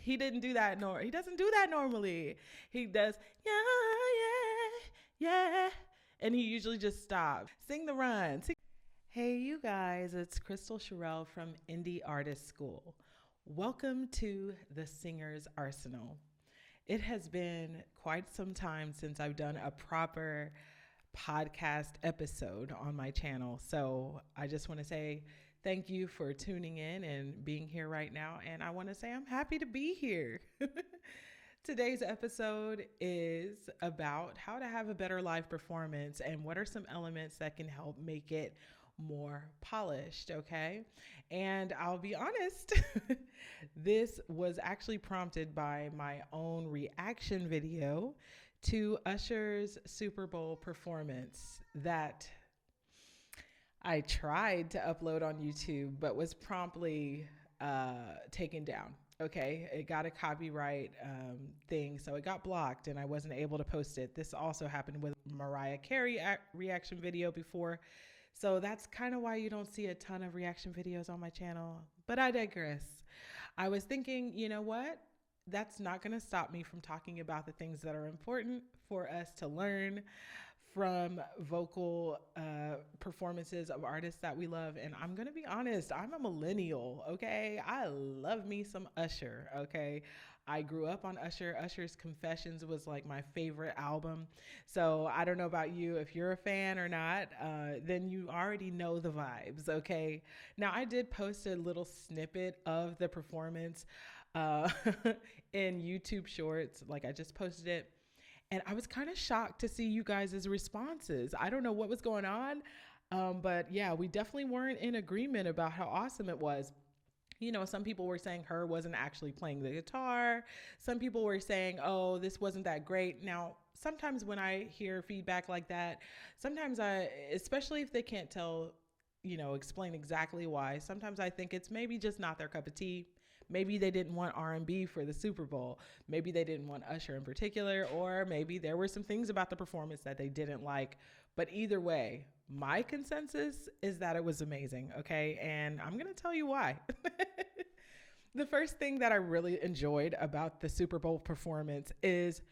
he didn't do that. He doesn't do that normally. He does, yeah, yeah, yeah. And he usually just stops. Sing the run. Sing. Hey, you guys, it's Kristal Cherelle from Indie Artist School. Welcome to the Singer's Arsenal. It has been quite some time since I've done a proper podcast episode on my channel. So I just want to say thank you for tuning in and being here right now. And I want to say I'm happy to be here. Today's episode is about how to have a better live performance and what are some elements that can help make it more polished, okay? And I'll be honest, this was actually prompted by my own reaction video to Usher's Super Bowl performance that I tried to upload on YouTube, but was promptly taken down. Okay, it got a copyright thing, so it got blocked and I wasn't able to post it. This also happened with Mariah Carey reaction video before. So that's kind of why you don't see a ton of reaction videos on my channel, but I digress. I was thinking, you know what? That's not going to stop me from talking about the things that are important for us to learn from vocal performances of artists that we love. And I'm going to be honest, I'm a millennial, okay? I love me some Usher, okay? I grew up on Usher. Usher's Confessions was like my favorite album. So I don't know about you. If you're a fan or not, then you already know the vibes, okay? Now, I did post a little snippet of the performance in YouTube Shorts. Like I just posted it. And I was kind of shocked to see you guys' responses. I don't know what was going on, but yeah, we definitely weren't in agreement about how awesome it was. You know, some people were saying her wasn't actually playing the guitar. Some people were saying, oh, this wasn't that great. Now, sometimes when I hear feedback like that, sometimes especially if they can't tell, explain exactly why, sometimes I think it's maybe just not their cup of tea. Maybe they didn't want R&B for the Super Bowl. Maybe they didn't want Usher in particular, or maybe there were some things about the performance that they didn't like. But either way, my consensus is that it was amazing, okay? And I'm going to tell you why. The first thing that I really enjoyed about the Super Bowl performance is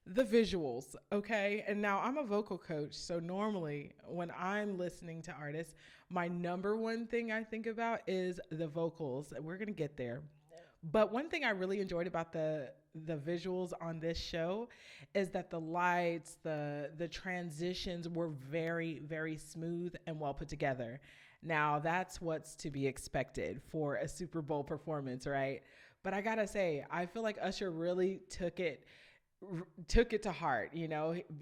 the visuals, okay? And now I'm a vocal coach, so normally when I'm listening to artists, my number one thing I think about is the vocals. We're going to get there. But one thing I really enjoyed about the visuals on this show is that the lights, the transitions were very, very smooth and well put together. Now, that's what's to be expected for a Super Bowl performance, right? But I gotta say, I feel like Usher really took it to heart.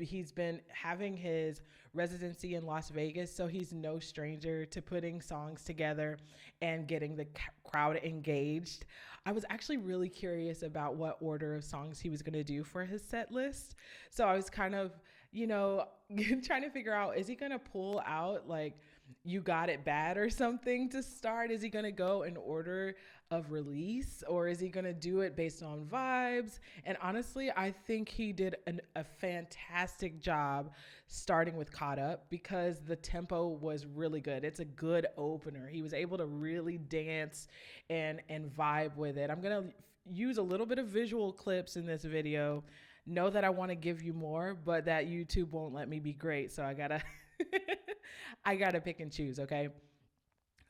He's been having his residency in Las Vegas, so he's no stranger to putting songs together and getting the crowd engaged. I was actually really curious about what order of songs he was going to do for his set list. So I was kind of, trying to figure out, is he going to pull out like You Got It Bad or something to start? Is he going to go in order of release, or is he going to do it based on vibes? And honestly, I think he did a fantastic job starting with Caught Up because the tempo was really good. It's a good opener. He was able to really dance and vibe with it. I'm going to use a little bit of visual clips in this video. Know that I want to give you more, but that YouTube won't let me be great. So I gotta pick and choose, okay?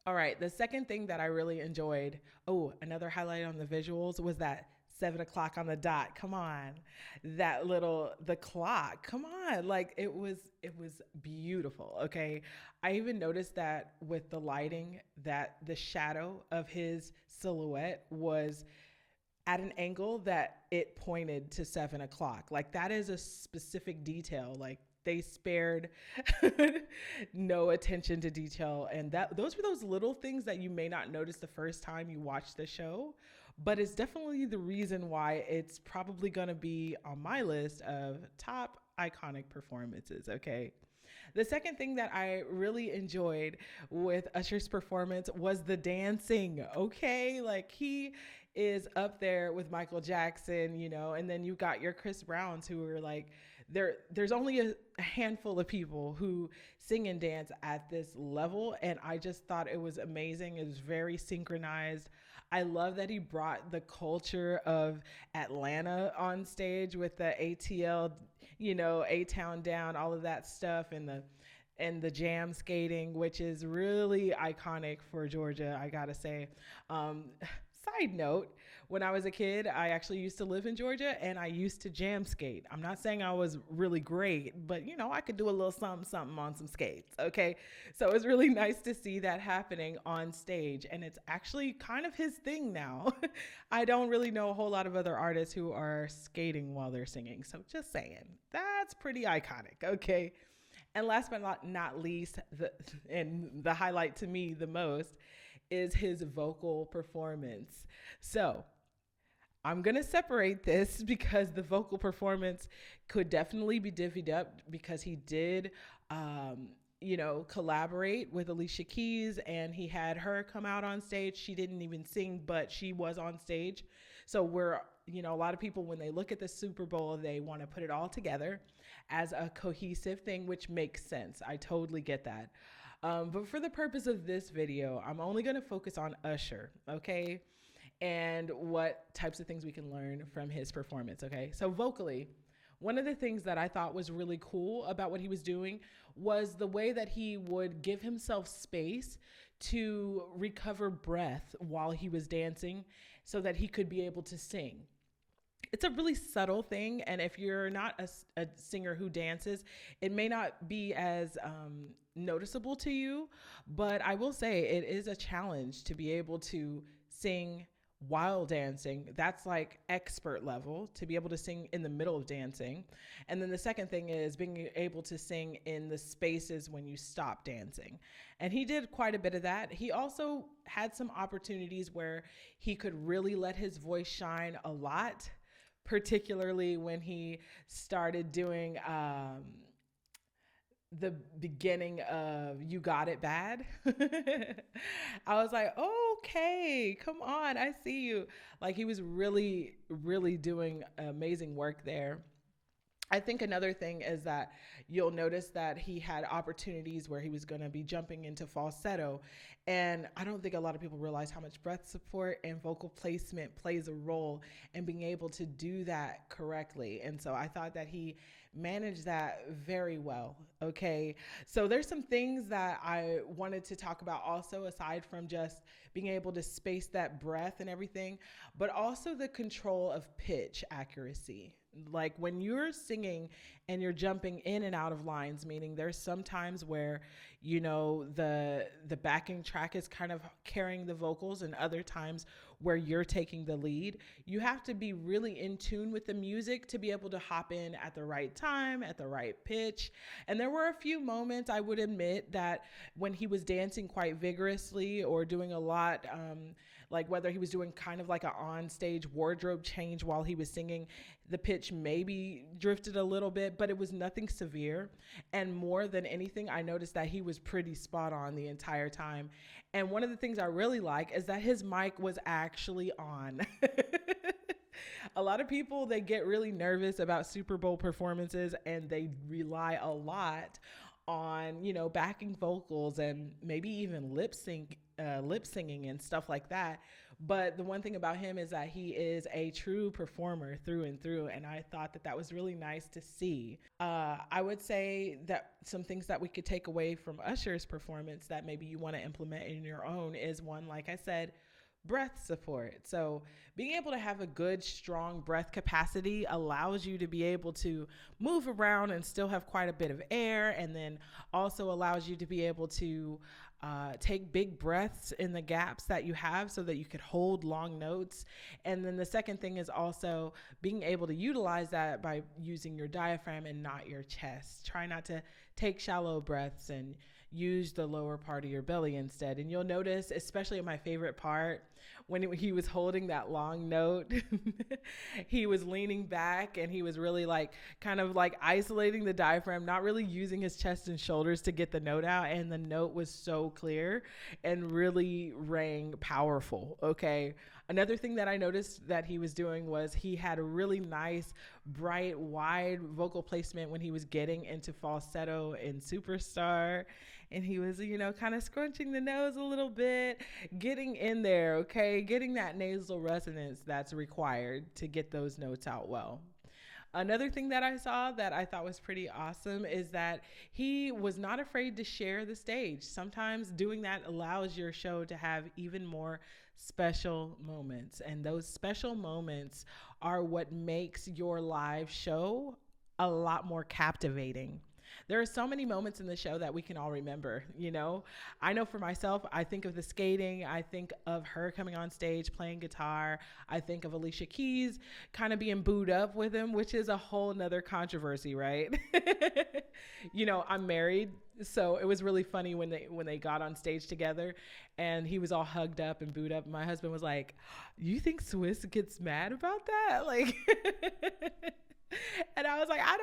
All right, the second thing that I really enjoyed, another highlight on the visuals was that 7 o'clock on the dot. Come on, the clock, come on. Like it was beautiful, okay? I even noticed that with the lighting that the shadow of his silhouette was at an angle that it pointed to 7 o'clock. Like that is a specific detail. Like they spared no attention to detail. And those were those little things that you may not notice the first time you watch the show, but it's definitely the reason why it's probably going to be on my list of top iconic performances, okay? The second thing that I really enjoyed with Usher's performance was the dancing, okay? Like he is up there with Michael Jackson, and then you got your Chris Browns who are like, there's only a handful of people who sing and dance at this level. And I just thought it was amazing. It was very synchronized. I love that he brought the culture of Atlanta on stage with the ATL, A Town Down, all of that stuff, and the jam skating, which is really iconic for Georgia, I gotta say. Um, Side note, when I was a kid, I actually used to live in Georgia and I used to jam skate. I'm not saying I was really great, but I could do a little something, something on some skates. Okay. So it was really nice to see that happening on stage. And it's actually kind of his thing now. I don't really know a whole lot of other artists who are skating while they're singing. So just saying, that's pretty iconic. Okay. And last but not least, and the highlight to me the most is his vocal performance. So I'm going to separate this because the vocal performance could definitely be divvied up because he did, collaborate with Alicia Keys and he had her come out on stage. She didn't even sing, but she was on stage. So a lot of people, when they look at the Super Bowl, they want to put it all together as a cohesive thing, which makes sense. I totally get that. But for the purpose of this video, I'm only going to focus on Usher, okay? And what types of things we can learn from his performance, okay? So vocally, one of the things that I thought was really cool about what he was doing was the way that he would give himself space to recover breath while he was dancing so that he could be able to sing. It's a really subtle thing, and if you're not a singer who dances, it may not be as noticeable to you, but I will say it is a challenge to be able to sing while dancing. That's like expert level, to be able to sing in the middle of dancing. And then the second thing is being able to sing in the spaces when you stop dancing. And he did quite a bit of that. He also had some opportunities where he could really let his voice shine a lot, particularly when he started doing the beginning of You Got It Bad. I was like, okay, come on, I see you. Like, he was really, really doing amazing work there. I think another thing is that you'll notice that he had opportunities where he was going to be jumping into falsetto. And I don't think a lot of people realize how much breath support and vocal placement plays a role in being able to do that correctly. And so I thought that he managed that very well. Okay. So there's some things that I wanted to talk about also, aside from just being able to space that breath and everything, but also the control of pitch accuracy. Like when you're singing and you're jumping in and out of lines, meaning there's some times where, the backing track is kind of carrying the vocals, and other times where you're taking the lead. You have to be really in tune with the music to be able to hop in at the right time, at the right pitch. And there were a few moments, I would admit, that when he was dancing quite vigorously or doing a lot, like whether he was doing kind of like an on-stage wardrobe change while he was singing, the pitch maybe drifted a little bit, but it was nothing severe. And more than anything, I noticed that he was pretty spot on the entire time. And one of the things I really like is that his mic was actually on. A lot of people, they get really nervous about Super Bowl performances and they rely a lot on, backing vocals and maybe even lip singing and stuff like that. But the one thing about him is that he is a true performer through and through. And I thought that was really nice to see. I would say that some things that we could take away from Usher's performance that maybe you want to implement in your own is one, like I said, breath support. So being able to have a good, strong breath capacity allows you to be able to move around and still have quite a bit of air, and then also allows you to be able to take big breaths in the gaps that you have so that you could hold long notes. And then the second thing is also being able to utilize that by using your diaphragm and not your chest. Try not to take shallow breaths and use the lower part of your belly instead. And you'll notice, especially in my favorite part, when he was holding that long note, he was leaning back and he was really kind of isolating the diaphragm, not really using his chest and shoulders to get the note out. And the note was so clear and really rang powerful. Okay. Another thing that I noticed that he was doing was he had a really nice, bright, wide vocal placement when he was getting into falsetto in Superstar. and he was, kind of scrunching the nose a little bit, getting in there, okay, getting that nasal resonance that's required to get those notes out well. Another thing that I saw that I thought was pretty awesome is that he was not afraid to share the stage. Sometimes doing that allows your show to have even more special moments. And those special moments are what makes your live show a lot more captivating. There are so many moments in the show that we can all remember, I know for myself, I think of the skating. I think of her coming on stage playing guitar. I think of Alicia Keys kind of being booed up with him, which is a whole nother controversy, right? I'm married, so it was really funny when they got on stage together and he was all hugged up and booed up. My husband was like, "You think Swiss gets mad about that?" Like And I was like, I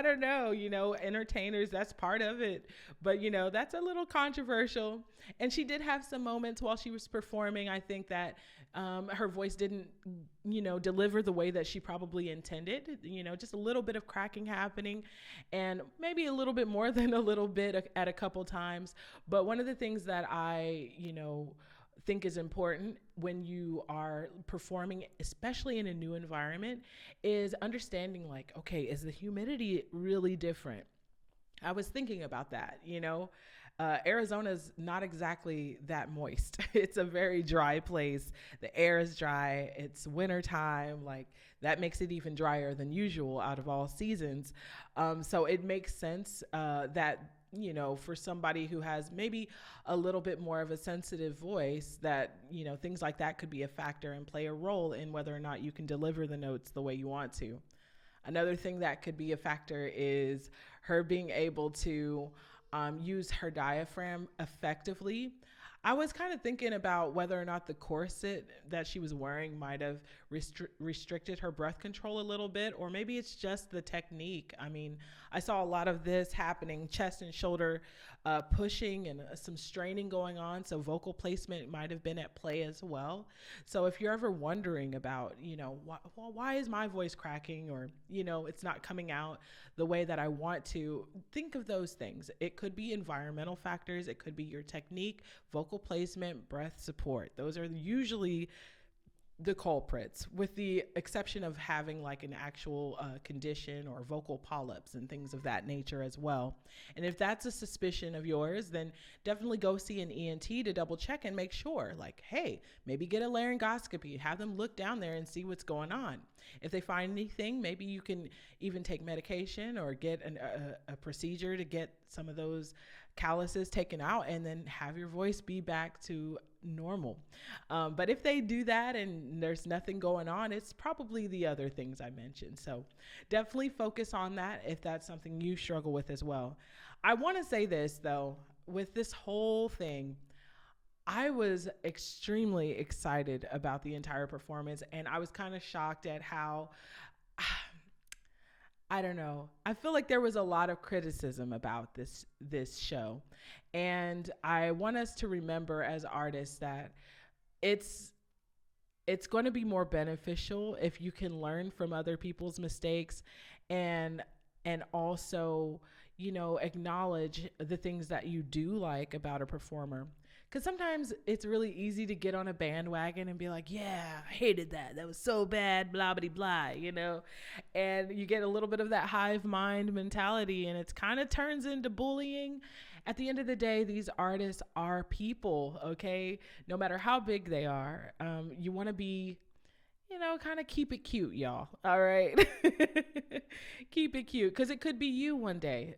don't know, entertainers, that's part of it. But, that's a little controversial. And she did have some moments while she was performing. I think that her voice didn't, deliver the way that she probably intended, just a little bit of cracking happening and maybe a little bit more than a little bit at a couple times. But one of the things that I, think is important when you are performing, especially in a new environment, is understanding like, okay, is the humidity really different? I was thinking about that, Arizona's not exactly that moist. It's a very dry place. The air is dry. It's wintertime. Like that makes it even drier than usual out of all seasons. So it makes sense that for somebody who has maybe a little bit more of a sensitive voice, that, things like that could be a factor and play a role in whether or not you can deliver the notes the way you want to. Another thing that could be a factor is her being able to use her diaphragm effectively. I was kind of thinking about whether or not the corset that she was wearing might have restricted her breath control a little bit, or maybe it's just the technique. I mean, I saw a lot of this happening, chest and shoulder pushing and some straining going on. So vocal placement might have been at play as well. So if you're ever wondering about, why is my voice cracking, or, it's not coming out the way that I want to, think of those things. It could be environmental factors. It could be your technique, vocal placement, breath support. Those are usually the culprits, with the exception of having like an actual condition or vocal polyps and things of that nature as well. And if that's a suspicion of yours, then definitely go see an ENT to double check and make sure, like, hey, maybe get a laryngoscopy, have them look down there and see what's going on. If they find anything, maybe you can even take medication or get a procedure to get some of those calluses taken out and then have your voice be back to normal. But if they do that and there's nothing going on, it's probably the other things I mentioned. So definitely focus on that if that's something you struggle with as well. I want to say this though, with this whole thing, I was extremely excited about the entire performance, and I was kind of shocked at how I don't know. I feel like there was a lot of criticism about this show. And I want us to remember as artists that it's going to be more beneficial if you can learn from other people's mistakes and also, acknowledge the things that you do like about a performer. Because sometimes it's really easy to get on a bandwagon and be like, yeah, I hated that. That was so bad, blah, blah, blah, And you get a little bit of that hive mind mentality, and it kind of turns into bullying. At the end of the day, these artists are people, okay? No matter how big they are. You want to be, kind of keep it cute, y'all. All right? Keep it cute, because it could be you one day.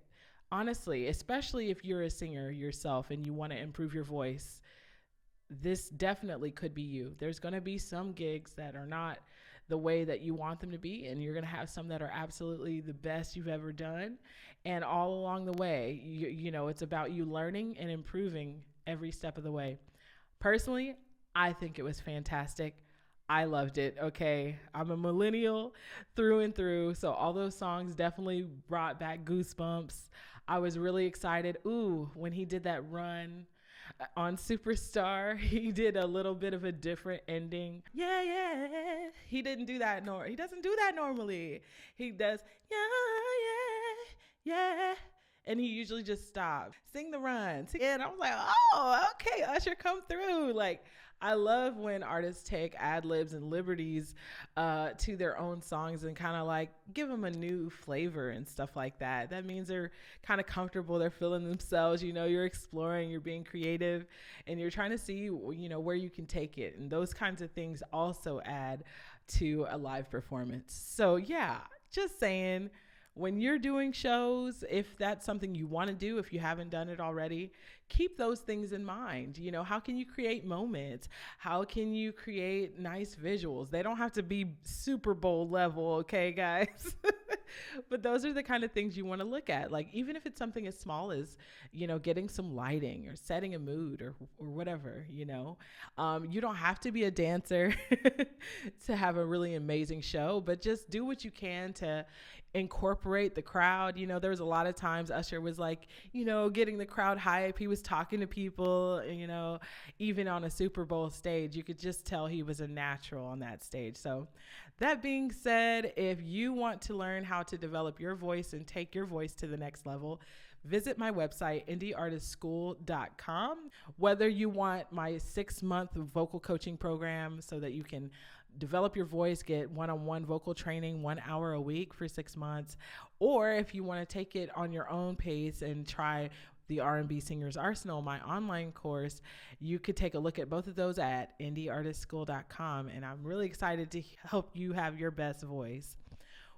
Honestly, especially if you're a singer yourself and you want to improve your voice, this definitely could be you. There's going to be some gigs that are not the way that you want them to be, and you're going to have some that are absolutely the best you've ever done. And all along the way, it's about you learning and improving every step of the way. Personally, I think it was fantastic. I loved it. Okay. I'm a millennial through and through. So all those songs definitely brought back goosebumps. I was really excited. Ooh, when he did that run on Superstar, he did a little bit of a different ending. Yeah, yeah. He didn't do that. He doesn't do that normally. He does, yeah, yeah, yeah. And he usually just stops. Sing the run. And I was like, oh, okay, Usher, come through. Like, I love when artists take ad libs and liberties to their own songs and kind of like give them a new flavor and stuff like that. That means they're kind of comfortable. They're feeling themselves. You know, you're exploring, you're being creative, and you're trying to see, you know, where you can take it. And those kinds of things also add to a live performance. So yeah, just saying, when you're doing shows, if that's something you want to do, if you haven't done it already, keep those things in mind. You know, how can you create moments? How can you create nice visuals? They don't have to be Super Bowl level, okay, guys? But those are the kind of things you want to look at. Like, even if it's something as small as, you know, getting some lighting or setting a mood or whatever, you know. You don't have to be a dancer to have a really amazing show, but just do what you can to incorporate the crowd. You know, there was a lot of times Usher was like, you know, getting the crowd hype. He was talking to people, you know, even on a Super Bowl stage, you could just tell he was a natural on that stage. So that being said, if you want to learn how to develop your voice and take your voice to the next level, visit my website, indieartistschool.com. Whether you want my 6-month vocal coaching program so that you can develop your voice, get one-on-one vocal training 1 hour a week for 6 months, or if you want to take it on your own pace and try the R&B Singers Arsenal, my online course, you could take a look at both of those at indieartistschool.com. And I'm really excited to help you have your best voice.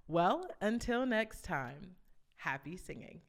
Well, until next time, happy singing.